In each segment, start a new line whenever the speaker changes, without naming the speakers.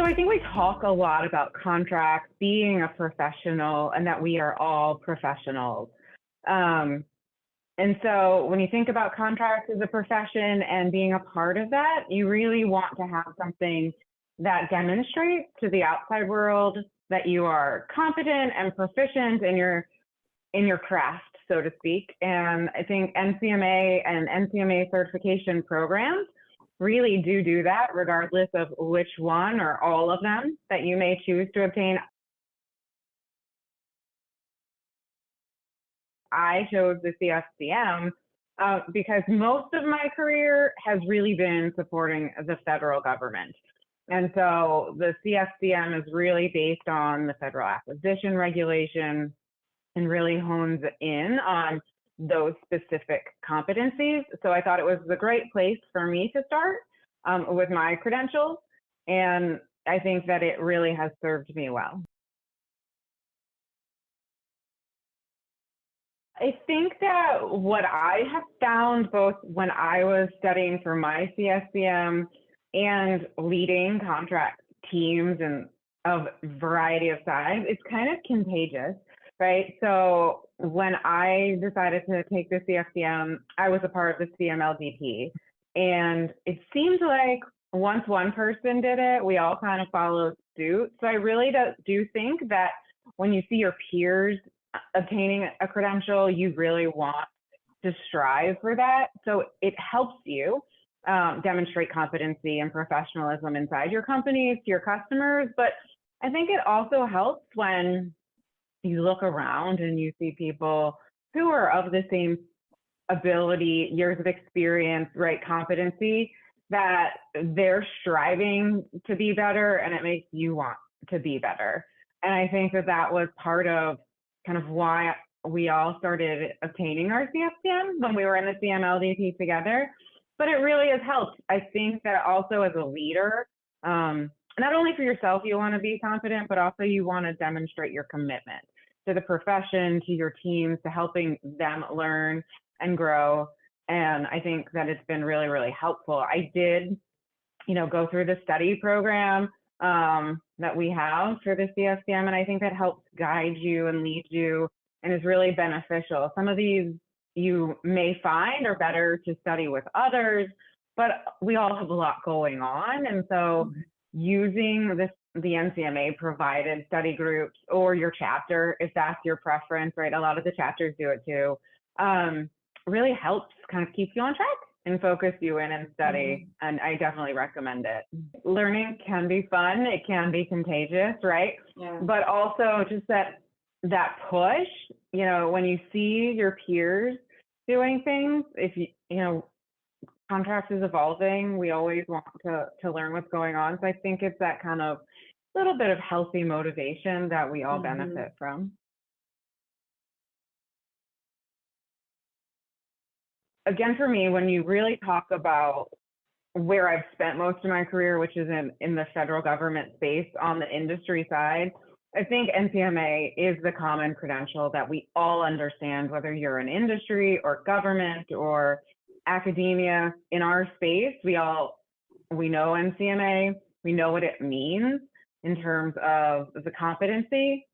So I think we talk a lot about contracts being a professional and that we are all professionals. And so when you think about contracts as a profession and being a part of that, you really want to have something that demonstrates to the outside world that you are competent and proficient in your craft, so to speak. And I think NCMA and NCMA certification programs really do that, regardless of which one or all of them that you may choose to obtain. I chose the CFCM because most of my career has really been supporting the federal government. And so the CFCM is really based on the federal acquisition regulation and really hones in on those specific competencies. So I thought it was a great place for me to start with my credentials. And I think that it really has served me well. I think that what I have found both when I was studying for my CSCM and leading contract teams and of variety of size, it's kind of contagious, right? So when I decided to take the CFCM, I was a part of the CMLDP. And it seemed like once one person did it, we all kind of followed suit. So I really do think that when you see your peers obtaining a credential, you really want to strive for that. So it helps you demonstrate competency and professionalism inside your company to your customers. But I think it also helps when you look around and you see people who are of the same ability, years of experience, right, competency, that they're striving to be better, and it makes you want to be better. And I think that that was part of kind of why we all started obtaining our CFCM when we were in the CMLDP together. But it really has helped. I think that also as a leader, not only for yourself, you want to be confident, but also you want to demonstrate your commitment to the profession, to your teams, to helping them learn and grow. And I think that it's been really, really helpful. I did, go through the study program that we have for the CFCM, and I think that helps guide you and lead you and is really beneficial. Some of these you may find are better to study with others, but we all have a lot going on. And so using the NCMA provided study groups or your chapter, if that's your preference, right? A lot of the chapters do it too, really helps kind of keep you on track and focus you in and study. And I definitely recommend it. Learning can be fun. It can be contagious, right? Yeah. But also just that push, when you see your peers doing things, if contracts is evolving, we always want to learn what's going on. So I think it's that kind of little bit of healthy motivation that we all benefit from. Again, for me, when you really talk about where I've spent most of my career, which is in the federal government space on the industry side, I think NCMA is the common credential that we all understand, whether you're in industry or government or academia. In our space, we know NCMA, we know what it means in terms of the competency.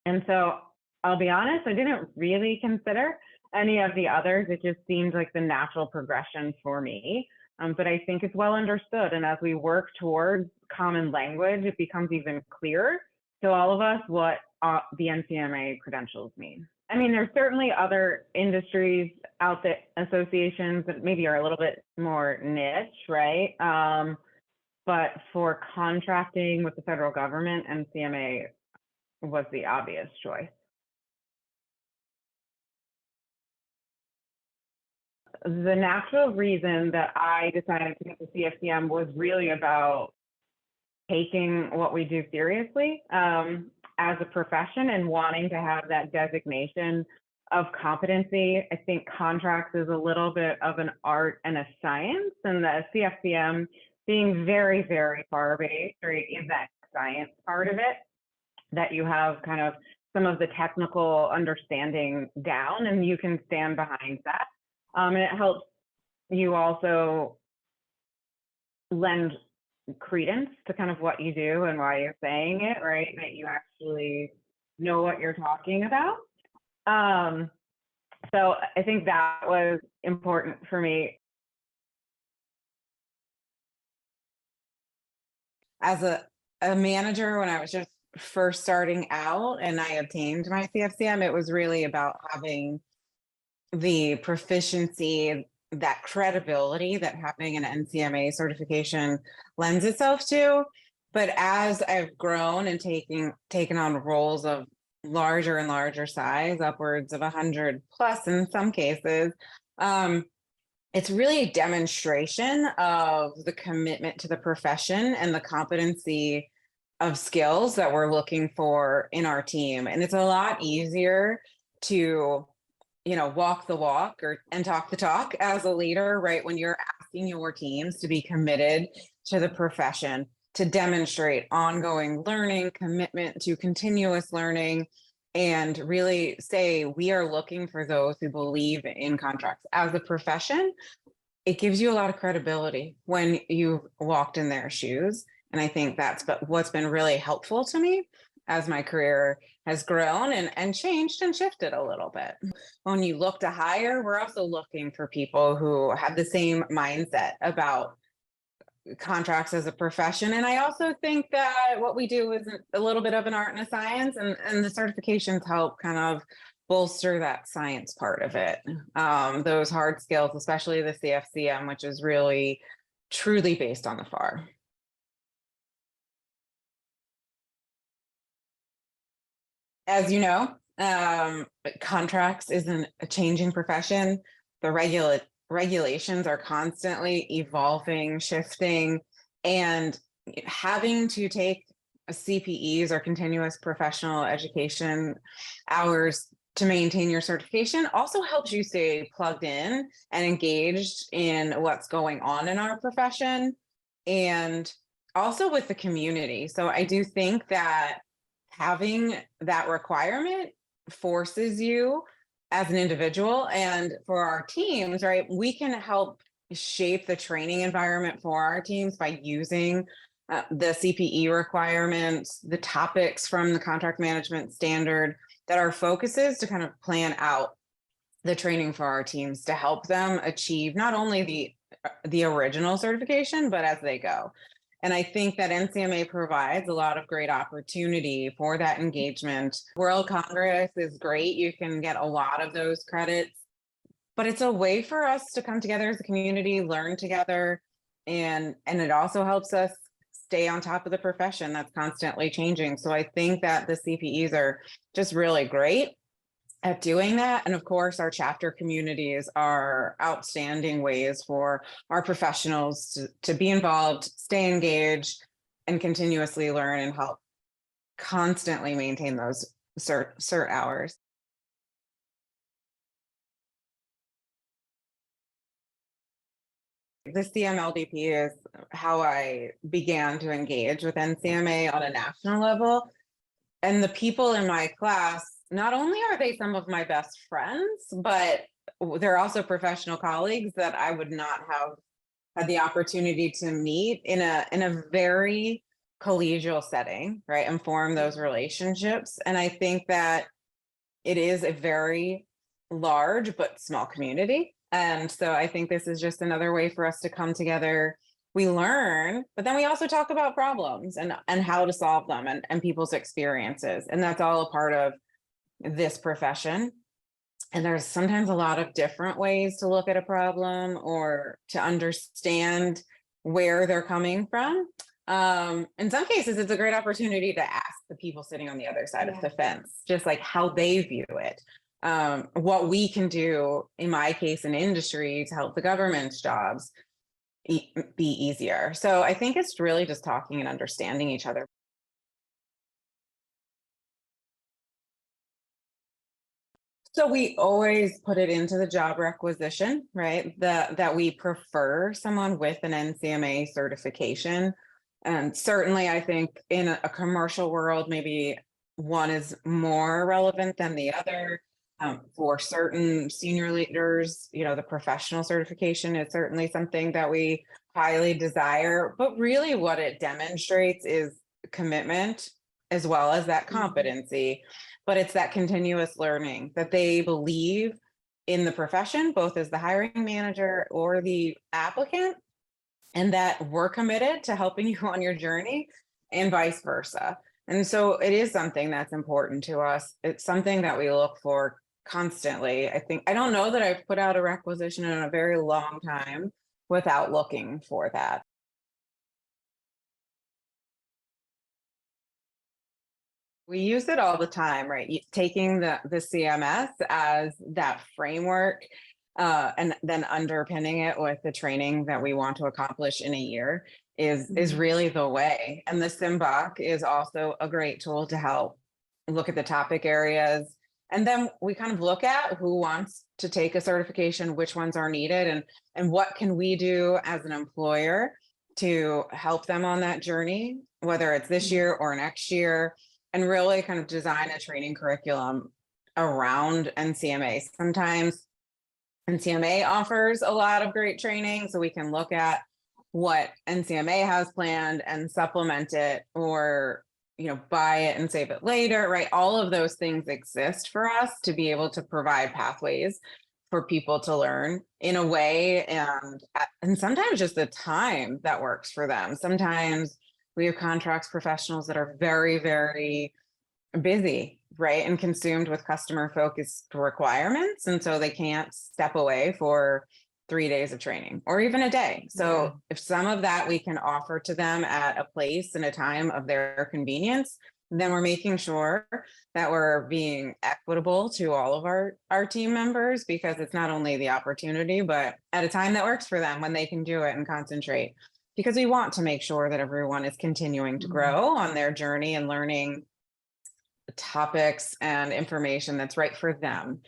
And so I'll be honest, I didn't really consider any of the others. It just seemed like the natural progression for me. But I think it's well understood. And as we work towards common language, it becomes even clearer to all of us what the NCMA credentials mean. I mean, there's certainly other industries out there, associations that maybe are a little bit more niche, right? But for contracting with the federal government, NCMA was the obvious choice. The natural reason that I decided to get the CFCM was really about taking what we do seriously as a profession and wanting to have that designation of competency. I think contracts is a little bit of an art and a science, and the CFCM being very, very FAR-based, right, is that science part of it, that you have kind of some of the technical understanding down and you can stand behind that. And it helps you also lend credence to kind of what you do and why you're saying it, right? That you actually know what you're talking about. So I think that was important for me. As a manager, when I was just first starting out and I obtained my CFCM, it was really about having the proficiency, that credibility that having an NCMA certification lends itself to. But as I've grown and taken on roles of larger and larger size, upwards of 100 plus in some cases, it's really a demonstration of the commitment to the profession and the competency of skills that we're looking for in our team. And it's a lot easier to, walk the walk and talk the talk as a leader, right? When you're asking your teams to be committed to the profession, to demonstrate ongoing learning, commitment to continuous learning, and really say, we are looking for those who believe in contracts as a profession. It gives you a lot of credibility when you've walked in their shoes. And I think that's what's been really helpful to me as my career has grown and changed and shifted a little bit. When you look to hire, we're also looking for people who have the same mindset about contracts as a profession. And I also think that what we do is a little bit of an art and a science, and the certifications help kind of bolster that science part of it. Those hard skills, especially the CFCM, which is really truly based on the FAR. As you know, contracts isn't a changing profession. The regulations are constantly evolving, shifting, and having to take CPEs or continuous professional education hours to maintain your certification also helps you stay plugged in and engaged in what's going on in our profession and also with the community. So I do think that having that requirement forces you as an individual, and for our teams, right, we can help shape the training environment for our teams by using the CPE requirements, the topics from the contract management standard that our focus is to kind of plan out the training for our teams to help them achieve not only the original certification, but as they go. And I think that NCMA provides a lot of great opportunity for that engagement. World Congress is great. You can get a lot of those credits, but it's a way for us to come together as a community, learn together, and it also helps us stay on top of the profession that's constantly changing. So I think that the CPEs are just really great at doing that. And of course, our chapter communities are outstanding ways for our professionals to be involved, stay engaged, and continuously learn and help constantly maintain those cert hours. The CMLDP is how I began to engage with NCMA on a national level. And the people in my class, not only are they some of my best friends, but they're also professional colleagues that I would not have had the opportunity to meet in a very collegial setting, right, and form those relationships. And I think that it is a very large but small community. And so I think this is just another way for us to come together. We learn, but then we also talk about problems and how to solve them and people's experiences. And that's all a part of this profession. And there's sometimes a lot of different ways to look at a problem or to understand where they're coming from. In some cases, it's a great opportunity to ask the people sitting on the other side of the fence, just like how they view it. What we can do, in my case, in industry to help the government's jobs be easier. So I think it's really just talking and understanding each other. So we always put it into the job requisition, right? That we prefer someone with an NCMA certification. And certainly I think in a commercial world, maybe one is more relevant than the other. For certain senior leaders, the professional certification is certainly something that we highly desire, but really what it demonstrates is commitment as well as that competency. But it's that continuous learning that they believe in the profession, both as the hiring manager or the applicant, and that we're committed to helping you on your journey and vice versa. And so it is something that's important to us. It's something that we look for constantly. I don't know that I've put out a requisition in a very long time without looking for that. We use it all the time, right? Taking the CMS as that framework, and then underpinning it with the training that we want to accomplish in a year is really the way. And the CMBOK is also a great tool to help look at the topic areas. And then we kind of look at who wants to take a certification, which ones are needed, and what can we do as an employer to help them on that journey, whether it's this year or next year, and really kind of design a training curriculum around NCMA. Sometimes NCMA offers a lot of great training, so we can look at what NCMA has planned and supplement it, or buy it and save it later, right? All of those things exist for us to be able to provide pathways for people to learn in a way, and sometimes just the time that works for them. Sometimes we have contracts professionals that are very, very busy, right? And consumed with customer focused requirements. And so they can't step away for 3 days of training or even a day. So if some of that we can offer to them at a place and a time of their convenience, then we're making sure that we're being equitable to all of our team members, because it's not only the opportunity, but at a time that works for them when they can do it and concentrate. Because we want to make sure that everyone is continuing to grow on their journey and learning topics and information that's right for them.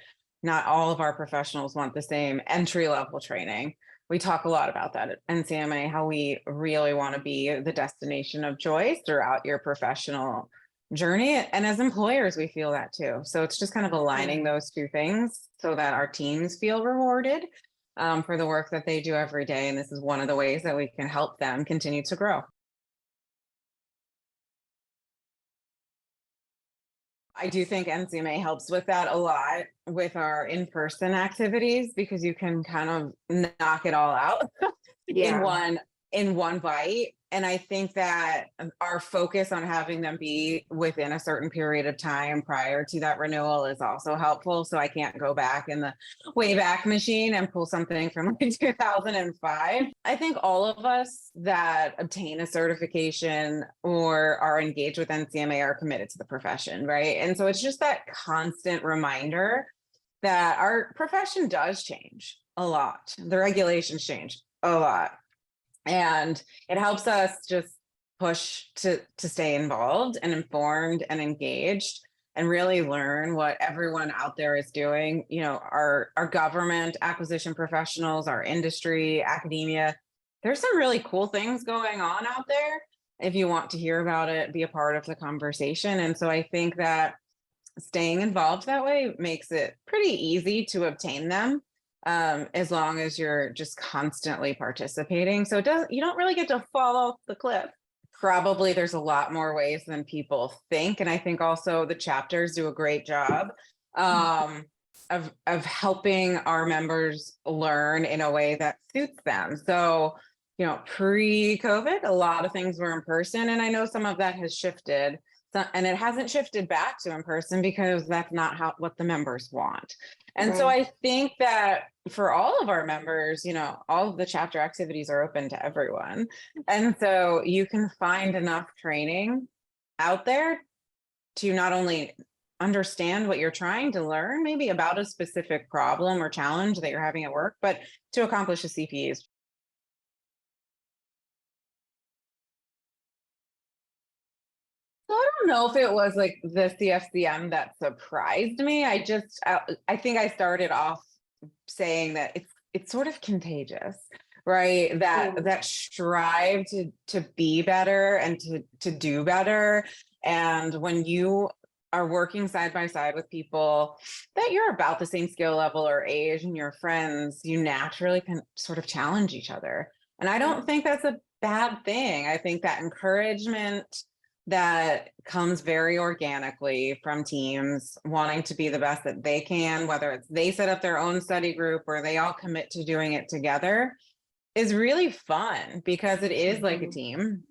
Not all of our professionals want the same entry-level training. We talk a lot about that at NCMA, how we really want to be the destination of choice throughout your professional journey. And as employers, we feel that too. So it's just kind of aligning those two things so that our teams feel rewarded for the work that they do every day. And this is one of the ways that we can help them continue to grow. I do think NCMA helps with that a lot with our in-person activities, because you can kind of knock it all out in one bite. And I think that our focus on having them be within a certain period of time prior to that renewal is also helpful. So I can't go back in the Wayback Machine and pull something from like 2005. I think all of us that obtain a certification or are engaged with NCMA are committed to the profession, right? And so it's just that constant reminder that our profession does change a lot. The regulations change a lot. And it helps us just push to stay involved and informed and engaged and really learn what everyone out there is doing. Our government acquisition professionals, our industry, academia, there's some really cool things going on out there. If you want to hear about it, be a part of the conversation. And so I think that staying involved that way makes it pretty easy to obtain them. As long as you're just constantly participating. So you don't really get to fall off the cliff. Probably there's a lot more ways than people think. And I think also the chapters do a great job of helping our members learn in a way that suits them. So, pre-COVID, a lot of things were in person, and I know some of that has shifted. And it hasn't shifted back to in person because that's not what the members want. And so I think that for all of our members, all of the chapter activities are open to everyone. And so you can find enough training out there to not only understand what you're trying to learn, maybe about a specific problem or challenge that you're having at work, but to accomplish a CPE's. I don't know if it was like the CFCM that surprised me. I think I started off saying that it's sort of contagious, right? That strive to be better and to do better. And when you are working side by side with people that you're about the same skill level or age and your friends, you naturally can sort of challenge each other. And I don't think that's a bad thing. I think that encouragement that comes very organically from teams wanting to be the best that they can, whether it's they set up their own study group or they all commit to doing it together, is really fun because it is like a team.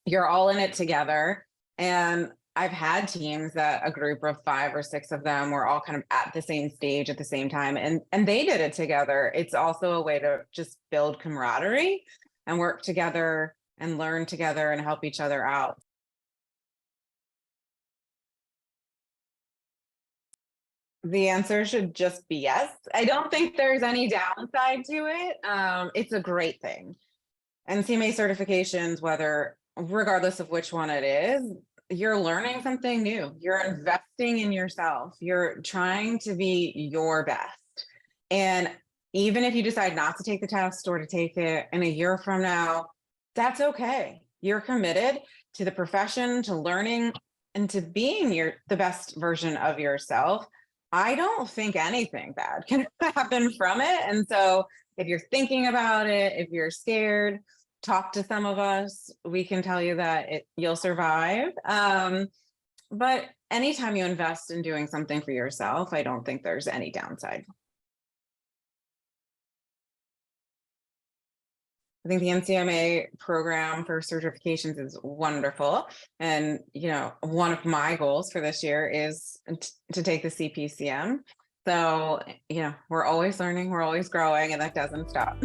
You're all in it together. And I've had teams that a group of 5 or 6 of them were all kind of at the same stage at the same time, and they did it together. It's also a way to just build camaraderie and work together and learn together and help each other out. The answer should just be yes. I don't think there's any downside to it. It's a great thing. NCMA certifications, whether regardless of which one it is, you're learning something new. You're investing in yourself. You're trying to be your best. And even if you decide not to take the test or to take it in a year from now, that's okay. You're committed to the profession, to learning, and to being the best version of yourself. I don't think anything bad can happen from it. And so if you're thinking about it, if you're scared, talk to some of us. We can tell you that you'll survive. But anytime you invest in doing something for yourself, I don't think there's any downside. I think the NCMA program for certifications is wonderful. And, one of my goals for this year is to take the CPCM. So, we're always learning, we're always growing, and that doesn't stop.